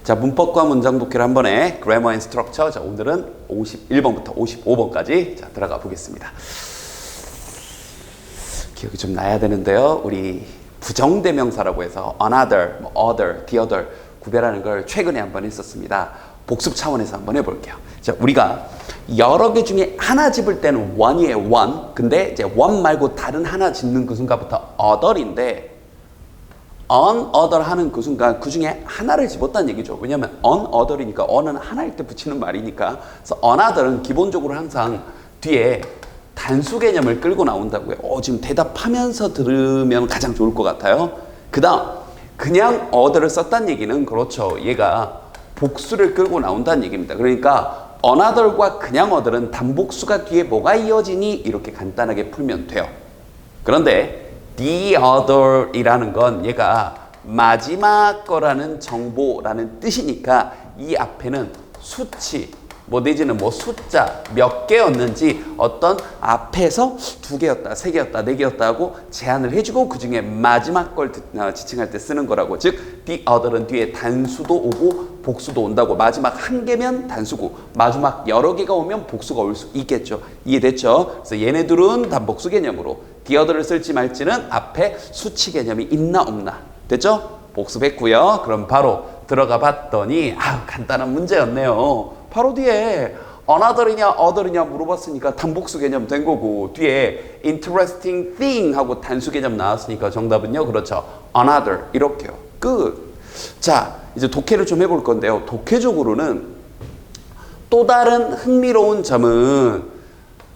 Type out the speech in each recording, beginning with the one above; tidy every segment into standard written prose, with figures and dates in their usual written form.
자, 문법과 문장 독해를 한 번에 Grammar and Structure. 자, 오늘은 51번부터 55번까지 자, 들어가 보겠습니다. 기억이 좀 나야 되는데요. 우리 부정대명사라고 해서 another, other, the other 구별하는 걸 최근에 한번 했었습니다. 복습 차원에서 한번 해볼게요. 자, 우리가 여러 개 중에 하나 집을 때는 one이에요, one. 근데 이제 one 말고 다른 하나 집는 그 순간부터 other인데 another 하는 그 순간 그 중에 하나를 집었다는 얘기죠. 왜냐하면 another이니까 on은 하나일 때 붙이는 말이니까. 그래서 another은 기본적으로 항상 뒤에 단수 개념을 끌고 나온다고요. 지금 대답하면서 들으면 가장 좋을 것 같아요. 그 다음 그냥 other를 썼다는 얘기는 그렇죠. 얘가 복수를 끌고 나온다는 얘기입니다. 그러니까 another과 그냥 other은 단복수가 뒤에 뭐가 이어지니 이렇게 간단하게 풀면 돼요. 그런데 the other이라는 건 얘가 마지막 거라는 정보라는 뜻이니까 이 앞에는 수치 뭐 내지는 뭐 숫자 몇 개였는지 어떤 앞에서 2개였다, 3개였다, 4개였다 하고 제한을 해주고 그 중에 마지막 걸 지칭할 때 쓰는 거라고. 즉 the other은 뒤에 단수도 오고 복수도 온다고. 마지막 1개면 단수고 마지막 여러 개가 오면 복수가 올 수 있겠죠. 이해됐죠? 그래서 얘네들은 단복수 개념으로 the other를 쓸지 말지는 앞에 수치 개념이 있나 없나. 됐죠? 복습했고요. 그럼 바로 들어가 봤더니 간단한 문제였네요. 바로 뒤에 another이냐 other이냐 물어봤으니까 단복수 개념 된 거고 뒤에 interesting thing 하고 단수 개념 나왔으니까 정답은요. 그렇죠. another 이렇게요. 끝. 자, 이제 독해를 좀 해볼 건데요. 독해적으로는 또 다른 흥미로운 점은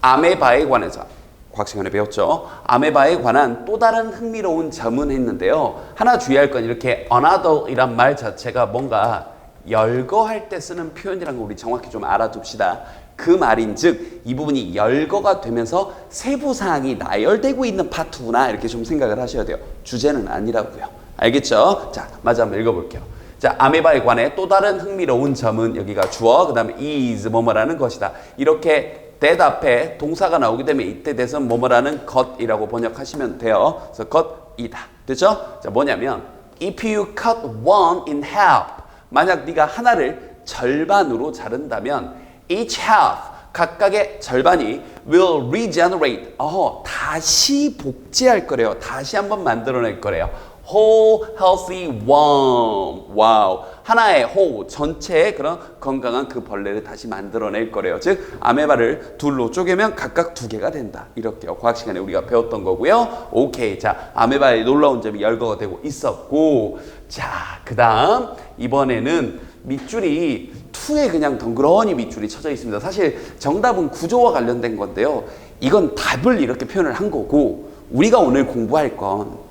아메바에 관해서 과학 시간에 배웠죠. 아메바에 관한 또 다른 흥미로운 점은 했는데요. 하나 주의할 건 이렇게 another이란 말 자체가 뭔가 열거할 때 쓰는 표현이라는 거 우리 정확히 좀 알아둡시다. 그 말인즉 이 부분이 열거가 되면서 세부사항이 나열되고 있는 파트구나 이렇게 좀 생각을 하셔야 돼요. 주제는 아니라고요. 알겠죠? 자, 마저 한번 읽어볼게요. 자, 아메바에 관해 또 다른 흥미로운 점은 여기가 주어, 그 다음에 is 뭐뭐라는 것이다. 이렇게 that 앞에 동사가 나오게 되면 이때 대선 뭐뭐라는 것이라고 번역하시면 돼요. 그래서 것이다. 됐죠? 자, 뭐냐면 if you cut one in half 만약 네가 하나를 절반으로 자른다면 each half 각각의 절반이 will regenerate 다시 복제할 거래요. 다시 한번 만들어낼 거래요. whole healthy worm. 와우. 하나의 whole 전체의 그런 건강한 그 벌레를 다시 만들어낼 거래요. 즉 아메바를 둘로 쪼개면 각각 2개가 된다. 이렇게요. 과학 시간에 우리가 배웠던 거고요. 오케이. 자, 아메바의 놀라운 점이 열거가 되고 있었고, 자, 그 다음 이번에는 밑줄이 2에 그냥 덩그러니 밑줄이 쳐져 있습니다. 사실 정답은 구조와 관련된 건데요. 이건 답을 이렇게 표현을 한 거고 우리가 오늘 공부할 건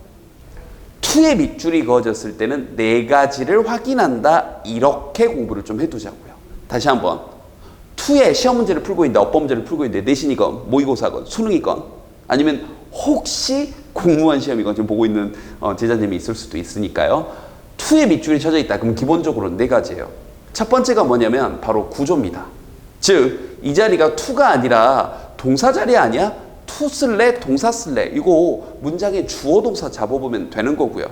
2의 밑줄이 그어졌을 때는 4가지를 확인한다. 이렇게 공부를 좀 해두자고요. 다시 한번 2의 시험 문제를 풀고 있는데 어법 문제를 풀고 있는데 내신이건 모의고사건 수능이건 아니면 혹시 공무원 시험이건 지금 보고 있는 제자님이 있을 수도 있으니까요. 2의 밑줄이 쳐져 있다. 그럼 기본적으로 4가지예요. 첫 번째가 뭐냐면 바로 구조입니다. 즉 이 자리가 2가 아니라 동사 자리 아니야? to 쓸래? 동사 쓸래? 이거 문장에 주어 동사 잡아보면 되는 거고요.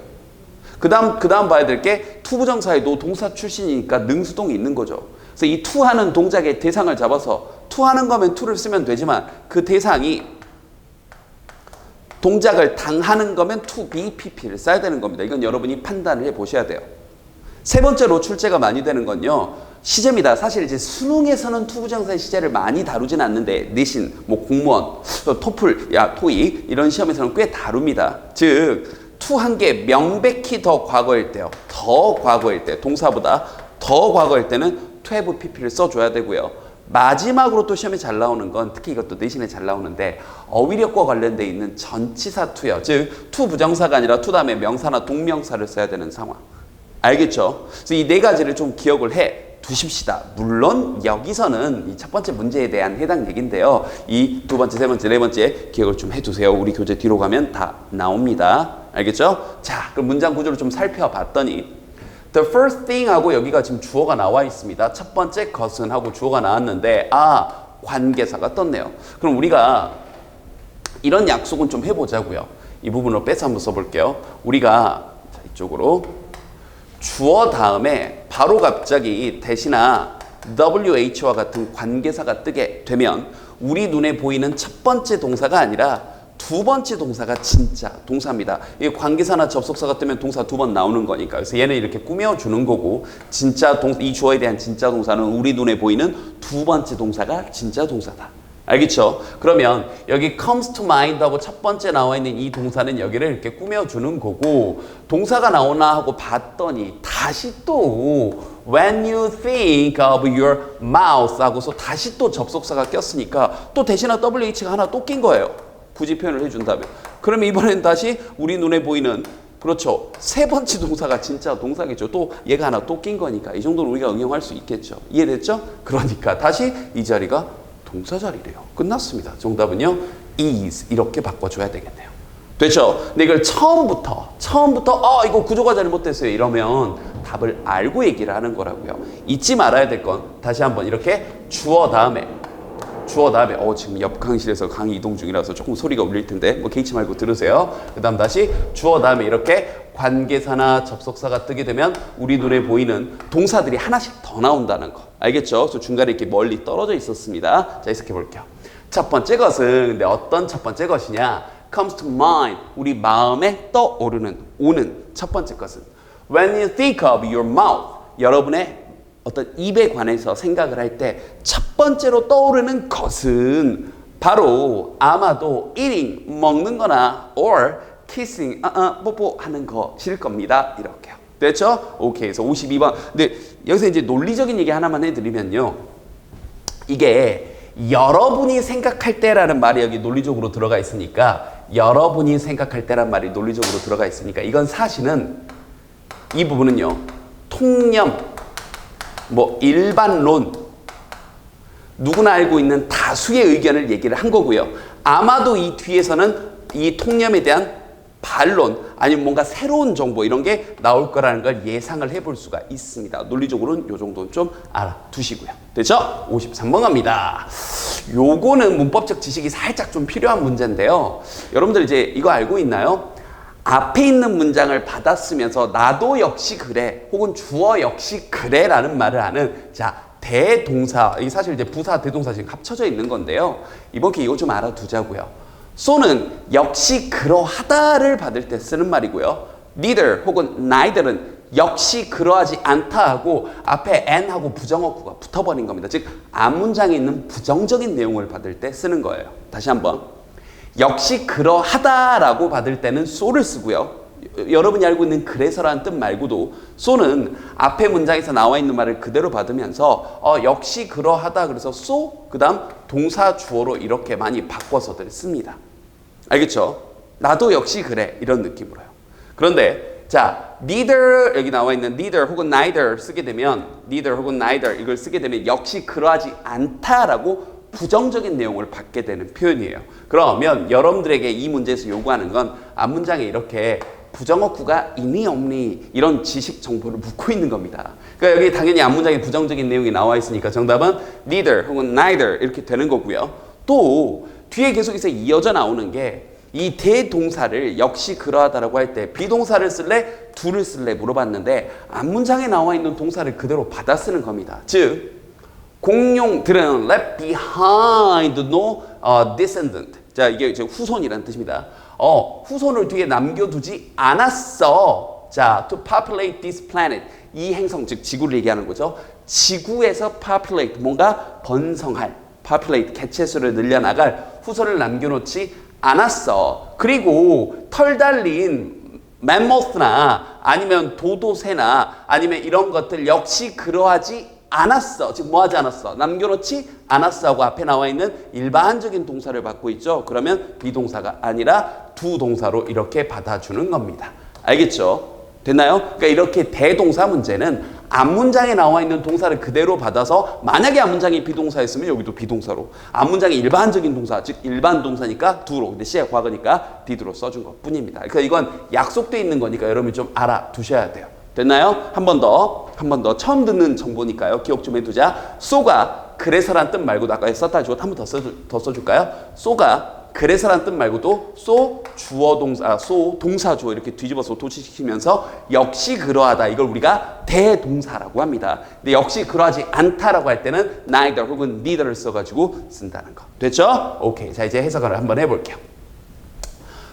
그 다음 봐야 될 게 to 부정사에도 동사 출신이니까 능수동이 있는 거죠. 그래서 이 to 하는 동작의 대상을 잡아서 to 하는 거면 to를 쓰면 되지만 그 대상이 동작을 당하는 거면 to be pp를 써야 되는 겁니다. 이건 여러분이 판단을 해 보셔야 돼요. 세 번째로 출제가 많이 되는 건요. 시제입니다. 사실 이제 수능에서는 투부정사의 시제를 많이 다루진 않는데 내신, 뭐 공무원, 토플, 토익 이런 시험에서는 꽤 다룹니다. 즉, to 한 게 명백히 더 과거일 때요. 더 과거일 때, 동사보다 더 과거일 때는 to have pp를 써줘야 되고요. 마지막으로 또 시험에 잘 나오는 건 특히 이것도 내신에 잘 나오는데 어휘력과 관련돼 있는 전치사 to요. 즉, to 부정사가 아니라 to 다음에 명사나 동명사를 써야 되는 상황. 알겠죠? 그래서 이 4가지를 좀 기억을 해 두십시다. 물론 여기서는 이 첫 번째 문제에 대한 해당 얘기인데요. 이 2번째, 3번째, 4번째 기억을 좀 해두세요. 우리 교재 뒤로 가면 다 나옵니다. 알겠죠? 자, 그럼 문장 구조를 좀 살펴봤더니 the first thing 하고 여기가 지금 주어가 나와 있습니다. 첫 번째 것은 하고 주어가 나왔는데 관계사가 떴네요. 그럼 우리가 이런 약속은 좀 해보자고요. 이 부분을 빼서 한번 써볼게요. 우리가 자, 이쪽으로 주어 다음에 바로 갑자기 대신아 WH와 같은 관계사가 뜨게 되면 우리 눈에 보이는 첫 번째 동사가 아니라 두 번째 동사가 진짜 동사입니다. 이 관계사나 접속사가 뜨면 동사 두 번 나오는 거니까. 그래서 얘는 이렇게 꾸며주는 거고 진짜 이 주어에 대한 진짜 동사는 우리 눈에 보이는 두 번째 동사가 진짜 동사다. 알겠죠? 그러면 여기 comes to mind 하고 첫 번째 나와 있는 이 동사는 여기를 이렇게 꾸며주는 거고 동사가 나오나 하고 봤더니 다시 또 when you think of your mouth 하고서 다시 또 접속사가 꼈으니까 또 대신에 WH가 하나 또 낀 거예요. 굳이 표현을 해준다면. 그러면 이번엔 다시 우리 눈에 보이는 그렇죠. 세 번째 동사가 진짜 동사겠죠. 또 얘가 하나 또 낀 거니까 이 정도는 우리가 응용할 수 있겠죠. 이해됐죠? 그러니까 다시 이 자리가 동사 자리래요. 끝났습니다. 정답은요. is 이렇게 바꿔줘야 되겠네요. 됐죠? 근데 이걸 처음부터 이거 구조가 잘못됐어요 이러면 답을 알고 얘기를 하는 거라고요. 잊지 말아야 될 건 다시 한번 이렇게 주어 다음에 지금 옆 강의실에서 강의 이동 중이라서 조금 소리가 울릴 텐데 뭐 개의치 말고 들으세요. 그 다음 다시 주어 다음에 이렇게 관계사나 접속사가 뜨게 되면 우리 눈에 보이는 동사들이 하나씩 더 나온다는 거 알겠죠? 그래서 중간에 이렇게 멀리 떨어져 있었습니다. 자, 해석해 볼게요. 첫 번째 것은 근데 어떤 첫 번째 것이냐? comes to mind 우리 마음에 오는 첫 번째 것은 when you think of your mouth 여러분의 어떤 입에 관해서 생각을 할 때 첫 번째로 떠오르는 것은 바로 아마도 eating, 먹는 거나 or kissing, 뽀뽀하는 것일 겁니다. 이렇게요. 됐죠? 오케이. 그래서 52번. 근데 여기서 이제 논리적인 얘기 하나만 해드리면요. 이게 여러분이 생각할 때라는 말이 여기 논리적으로 들어가 있으니까 여러분이 생각할 때란 말이 논리적으로 들어가 있으니까 이건 사실은 이 부분은요. 통념, 일반론 누구나 알고 있는 다수의 의견을 얘기를 한 거고요. 아마도 이 뒤에서는 이 통념에 대한 반론 아니면 뭔가 새로운 정보 이런 게 나올 거라는 걸 예상을 해볼 수가 있습니다. 논리적으로는 이 정도는 좀 알아두시고요. 됐죠? 53번 갑니다. 요거는 문법적 지식이 살짝 좀 필요한 문제인데요. 여러분들 이제 이거 알고 있나요? 앞에 있는 문장을 받아쓰면서 나도 역시 그래 혹은 주어 역시 그래 라는 말을 하는 대동사 이게 사실 이제 부사 대동사 지금 합쳐져 있는 건데요. 이번 기회 이거 좀 알아두자고요. so는 역시 그러하다를 받을 때 쓰는 말이고요. neither 혹은 neither는 역시 그러하지 않다 하고 앞에 and하고 부정어구가 붙어버린 겁니다. 즉 앞문장에 있는 부정적인 내용을 받을 때 쓰는 거예요. 다시 한번 역시 그러하다라고 받을 때는 so를 쓰고요. 여러분이 알고 있는 그래서라는 뜻 말고도 so는 앞에 문장에서 나와 있는 말을 그대로 받으면서 역시 그러하다 그래서 so 그 다음 동사 주어로 이렇게 많이 바꿔서들 씁니다. 알겠죠? 나도 역시 그래 이런 느낌으로요. 그런데 자 neither 여기 나와 있는 neither 혹은 neither 쓰게 되면 neither 혹은 neither 이걸 쓰게 되면 역시 그러하지 않다라고 부정적인 내용을 받게 되는 표현이에요. 그러면 여러분들에게 이 문제에서 요구하는 건 앞문장에 이렇게 부정어구가 있니 없니 이런 지식 정보를 묻고 있는 겁니다. 그러니까 여기 당연히 앞문장에 부정적인 내용이 나와 있으니까 정답은 neither 혹은 neither 이렇게 되는 거고요. 또 뒤에 계속해서 이어져 나오는 게 이 대동사를 역시 그러하다라고 할 때 비동사를 쓸래? do를 쓸래? 물어봤는데 앞문장에 나와 있는 동사를 그대로 받아 쓰는 겁니다. 즉 공룡들은 left behind no descendant. 자, 이게 이제 후손이라는 뜻입니다. 후손을 뒤에 남겨두지 않았어. 자, to populate this planet. 이 행성, 즉 지구를 얘기하는 거죠. 지구에서 populate, 뭔가 번성할, populate, 개체수를 늘려나갈 후손을 남겨놓지 않았어. 그리고 털 달린 맘모스나 아니면 도도새나 아니면 이런 것들 역시 그러하지 않았어. 즉 뭐 하지 않았어? 남겨놓지 않았어 하고 앞에 나와 있는 일반적인 동사를 받고 있죠. 그러면 비동사가 아니라 두 동사로 이렇게 받아주는 겁니다. 알겠죠? 됐나요? 그러니까 이렇게 대동사 문제는 앞문장에 나와 있는 동사를 그대로 받아서 만약에 앞문장이 비동사였으면 여기도 비동사로 앞문장이 일반적인 동사 즉 일반 동사니까 do로 근데 C가 과거니까 did로 써준 것 뿐입니다. 그러니까 이건 약속돼 있는 거니까 여러분이 좀 알아두셔야 돼요. 됐나요? 한 번 더 처음 듣는 정보니까요. 기억 좀 해두자. so가 그래서란 뜻 말고도 아까 썼다 주고 한 번 더 써줄까요? so가 그래서란 뜻 말고도 so 주어 동사, so 동사 주어 이렇게 뒤집어서 도치시키면서 역시 그러하다. 이걸 우리가 대동사라고 합니다. 근데 역시 그러하지 않다라고 할 때는 neither 혹은 neither를 써가지고 쓴다는 거. 됐죠? 오케이. 자, 이제 해석을 한번 해볼게요.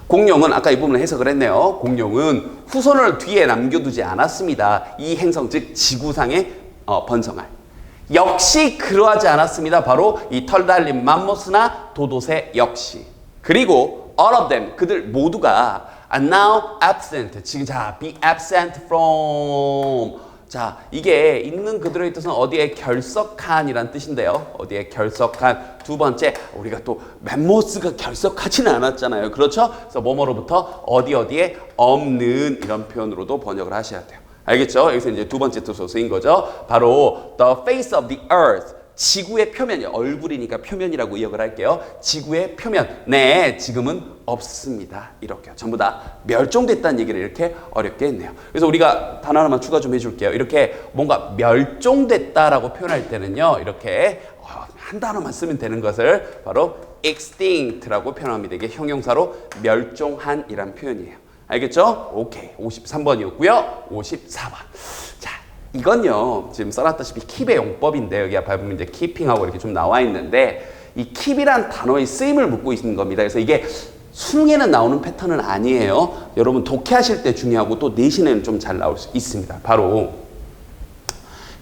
공룡은 아까 이 부분을 해석을 했네요. 공룡은 후손을 뒤에 남겨두지 않았습니다. 이 행성 즉 지구상의 번성할. 역시 그러하지 않았습니다. 바로 이 털 달린 맘모스나 도도새 역시. 그리고 all of them 그들 모두가 are now absent. 지금 자 be absent from. 자 이게 있는 그들의 뜻은 어디에 결석한이란 뜻인데요. 어디에 결석한. 두 번째 우리가 또 맘모스가 결석하지는 않았잖아요. 그렇죠? 그래서 뭐뭐로부터 어디에 없는 이런 표현으로도 번역을 하셔야 돼요. 알겠죠? 여기서 이제 두 번째 뜻으로 쓰인 거죠. 바로 the face of the earth. 지구의 표면이 얼굴이니까 표면이라고 기억을 할게요. 지구의 표면. 네, 지금은 없습니다. 이렇게요. 전부 다 멸종됐다는 얘기를 이렇게 어렵게 했네요. 그래서 우리가 단어 하나만 추가 좀 해줄게요. 이렇게 뭔가 멸종됐다라고 표현할 때는요. 이렇게 한 단어만 쓰면 되는 것을 바로 extinct라고 표현합니다. 이게 형용사로 멸종한이란 표현이에요. 알겠죠? 오케이. 53번이었고요. 54번. 자, 이건요. 지금 써놨다시피 킵의 용법인데 여기 앞에 보면 이제 keeping하고 이렇게 좀 나와 있는데 이 keep이란 단어의 쓰임을 묻고 있는 겁니다. 그래서 이게 수능에는 나오는 패턴은 아니에요. 여러분 독해하실 때 중요하고 또 내신에는 좀 잘 나올 수 있습니다. 바로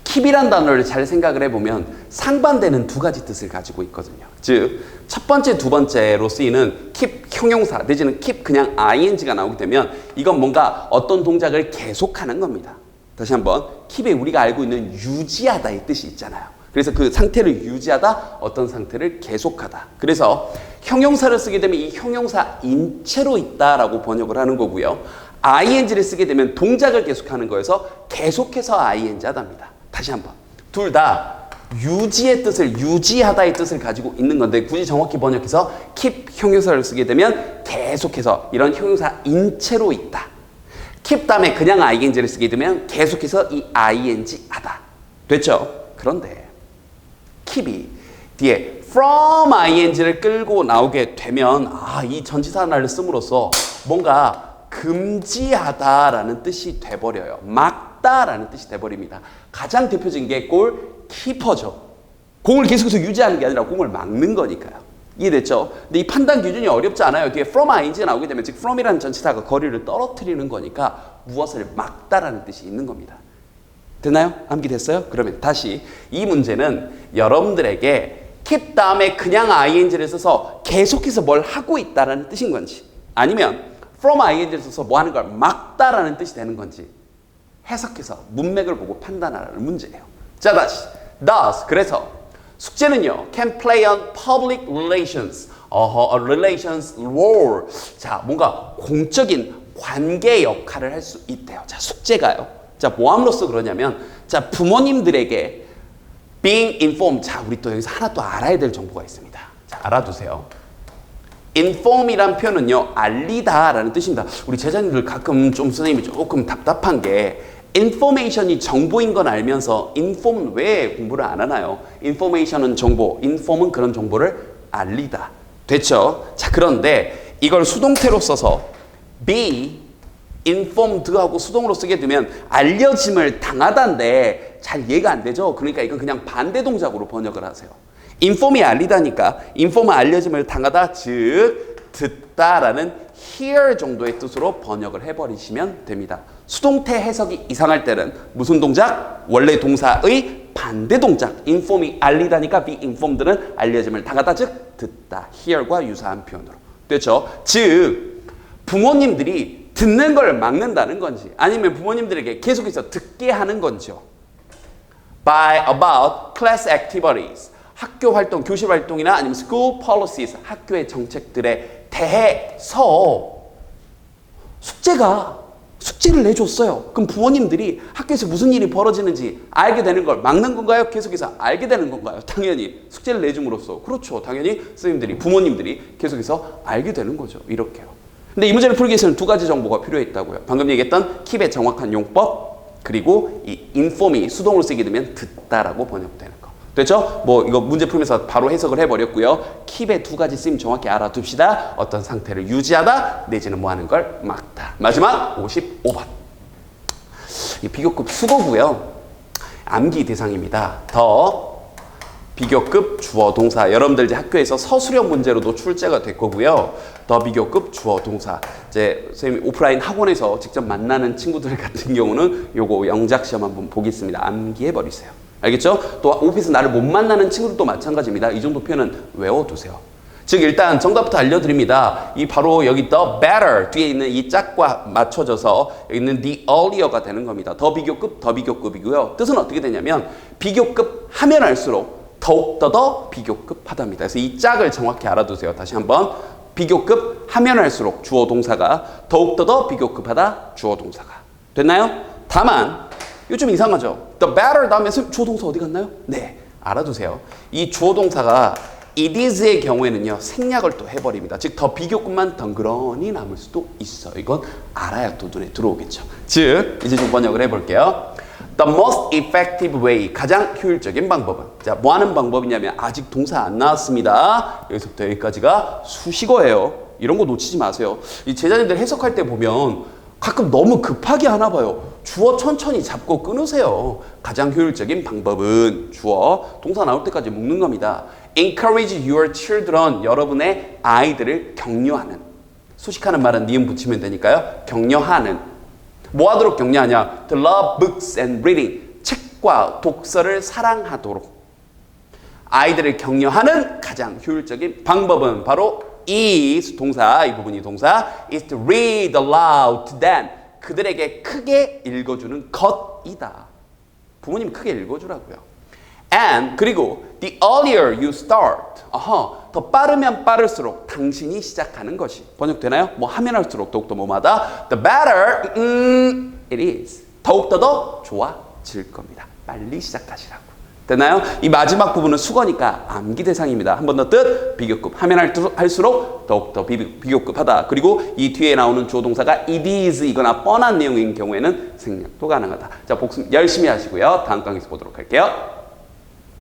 keep이란 단어를 잘 생각을 해보면 상반되는 두 가지 뜻을 가지고 있거든요. 즉, 첫 번째, 두 번째로 쓰이는 keep 형용사 내지는 keep 그냥 ing가 나오게 되면 이건 뭔가 어떤 동작을 계속하는 겁니다. 다시 한번 keep에 우리가 알고 있는 유지하다의 뜻이 있잖아요. 그래서 그 상태를 유지하다, 어떤 상태를 계속하다. 그래서 형용사를 쓰게 되면 이 형용사 인체로 있다라고 번역을 하는 거고요. ing를 쓰게 되면 동작을 계속하는 거여서 계속해서 ing 하답니다. 다시 한번. 둘 다 유지의 뜻을, 유지하다의 뜻을 가지고 있는 건데 굳이 정확히 번역해서 keep 형용사를 쓰게 되면 계속해서 이런 형용사 인체로 있다. keep 다음에 그냥 ing를 쓰게 되면 계속해서 이 ing 하다. 됐죠? 그런데 keep이 뒤에 from ing를 끌고 나오게 되면 이 전치사 하나를 씀으로써 뭔가 금지하다라는 뜻이 돼버려요. 막다라는 뜻이 돼버립니다. 가장 대표적인 게 골키퍼죠. 공을 계속해서 유지하는 게 아니라 공을 막는 거니까요. 이해됐죠? 근데 이 판단 기준이 어렵지 않아요. 뒤에 from ing가 나오게 되면 즉 from이라는 전치사가 거리를 떨어뜨리는 거니까 무엇을 막다라는 뜻이 있는 겁니다. 됐나요? 암기됐어요? 그러면 다시 이 문제는 여러분들에게 keep 다음에 그냥 ing를 써서 계속해서 뭘 하고 있다라는 뜻인 건지 아니면 from ing를 써서 뭐 하는 걸 막다라는 뜻이 되는 건지 해석해서 문맥을 보고 판단하라는 문제예요. 자, 다시. Thus, 그래서 숙제는요. can play on public relations. relations role. 자, 뭔가 공적인 관계 역할을 할 수 있대요. 자, 숙제가요. 자, 뭐함으로써 그러냐면 자, 부모님들에게 being informed. 자, 우리 또 여기서 하나 또 알아야 될 정보가 있습니다. 자, 알아두세요. inform이란 표현은요. 알리다라는 뜻입니다. 우리 제자님들 가끔 좀 선생님이 조금 답답한 게 information이 정보인 건 알면서 inform은 왜 공부를 안 하나요? information은 정보, inform은 그런 정보를 알리다. 됐죠? 자, 그런데 이걸 수동태로 써서 be informed하고 수동으로 쓰게 되면 알려짐을 당하다인데 잘 이해가 안 되죠? 그러니까 이건 그냥 반대 동작으로 번역을 하세요. inform이 알리다니까 inform은 알려짐을 당하다 즉 듣다라는 hear 정도의 뜻으로 번역을 해버리시면 됩니다. 수동태 해석이 이상할 때는 무슨 동작? 원래 동사의 반대 동작. inform이 알리다니까 be informed는 알려짐을 당하다 즉 듣다. hear과 유사한 표현으로. 됐죠? 즉 부모님들이 듣는 걸 막는다는 건지 아니면 부모님들에게 계속해서 듣게 하는 건지요. by about class activities. 학교 활동, 교실 활동이나 아니면 school policies, 학교의 정책들에 대해서 숙제를 내줬어요. 그럼 부모님들이 학교에서 무슨 일이 벌어지는지 알게 되는 걸 막는 건가요? 계속해서 알게 되는 건가요? 당연히 숙제를 내줌으로써 그렇죠. 당연히 선생님들이 부모님들이 계속해서 알게 되는 거죠. 이렇게요. 근데 이 문제를 풀기 위해서는 두 가지 정보가 필요했다고요. 방금 얘기했던 keep의 정확한 용법 그리고 이 inform이 수동으로 쓰게 되면 듣다라고 번역되는 거. 됐죠? 뭐 이거 문제 풀면서 바로 해석을 해버렸고요. keep의 두 가지 쓰임 정확히 알아둡시다. 어떤 상태를 유지하다 내지는 뭐 하는 걸 막다. 마지막 55번. 이 비교급 수거고요. 암기 대상입니다. 더 비교급 주어 동사. 여러분들 이제 학교에서 서술형 문제로도 출제가 될 거고요. 더 비교급 주어 동사. 이제 선생님 오프라인 학원에서 직접 만나는 친구들 같은 경우는 요거 영작 시험 한번 보겠습니다. 암기해 버리세요. 알겠죠? 또 오피스 나를 못 만나는 친구들도 마찬가지입니다. 이 정도 표현은 외워두세요. 즉 일단 정답부터 알려드립니다. 이 바로 여기 the better 뒤에 있는 이 짝과 맞춰져서 여기 있는 the earlier가 되는 겁니다. 더 비교급이고요. 뜻은 어떻게 되냐면 비교급 하면 할수록 더욱더 더 비교급하답니다. 그래서 이 짝을 정확히 알아두세요. 다시 한번 비교급 하면 할수록 주어 동사가 더욱더 더 비교급하다 주어 동사가 됐나요? 다만 이거 좀 이상하죠? The better 다음에 주어 동사 어디 갔나요? 네, 알아두세요. 이 주어 동사가 it is의 경우에는요 생략을 또 해버립니다. 즉 더 비교급만 덩그러니 남을 수도 있어요. 이건 알아야 또 눈에 들어오겠죠. 즉 이제 좀 번역을 해볼게요. The most effective way 가장 효율적인 방법은 자 뭐 하는 방법이냐면 아직 동사 안 나왔습니다. 여기서부터 여기까지가 수식어예요. 이런 거 놓치지 마세요. 이 제자님들 해석할 때 보면 가끔 너무 급하게 하나 봐요. 주어 천천히 잡고 끊으세요. 가장 효율적인 방법은 주어 동사 나올 때까지 묶는 겁니다. Encourage your children 여러분의 아이들을 격려하는 수식하는 말은 니은 붙이면 되니까요. 격려하는 뭐 하도록 격려하냐? To love books and reading 책과 독서를 사랑하도록 아이들을 격려하는 가장 효율적인 방법은 바로 is 동사 이 부분이 동사 is to read aloud to them 그들에게 크게 읽어주는 것이다. 부모님 크게 읽어주라고요. And 그리고 the earlier you start 더 빠르면 빠를수록 당신이 시작하는 것이 번역되나요? 뭐 하면 할수록 더욱더 뭐마다 the better it is 더욱더 더 좋아질 겁니다. 빨리 시작하시라고. 됐나요? 이 마지막 부분은 수거니까 암기 대상입니다. 한 번 더 뜻, 비교급. 하면 할수록 더욱더 비교급하다. 그리고 이 뒤에 나오는 주어 동사가 it is 이거나 뻔한 내용인 경우에는 생략도 가능하다. 자, 복습 열심히 하시고요. 다음 강의에서 보도록 할게요.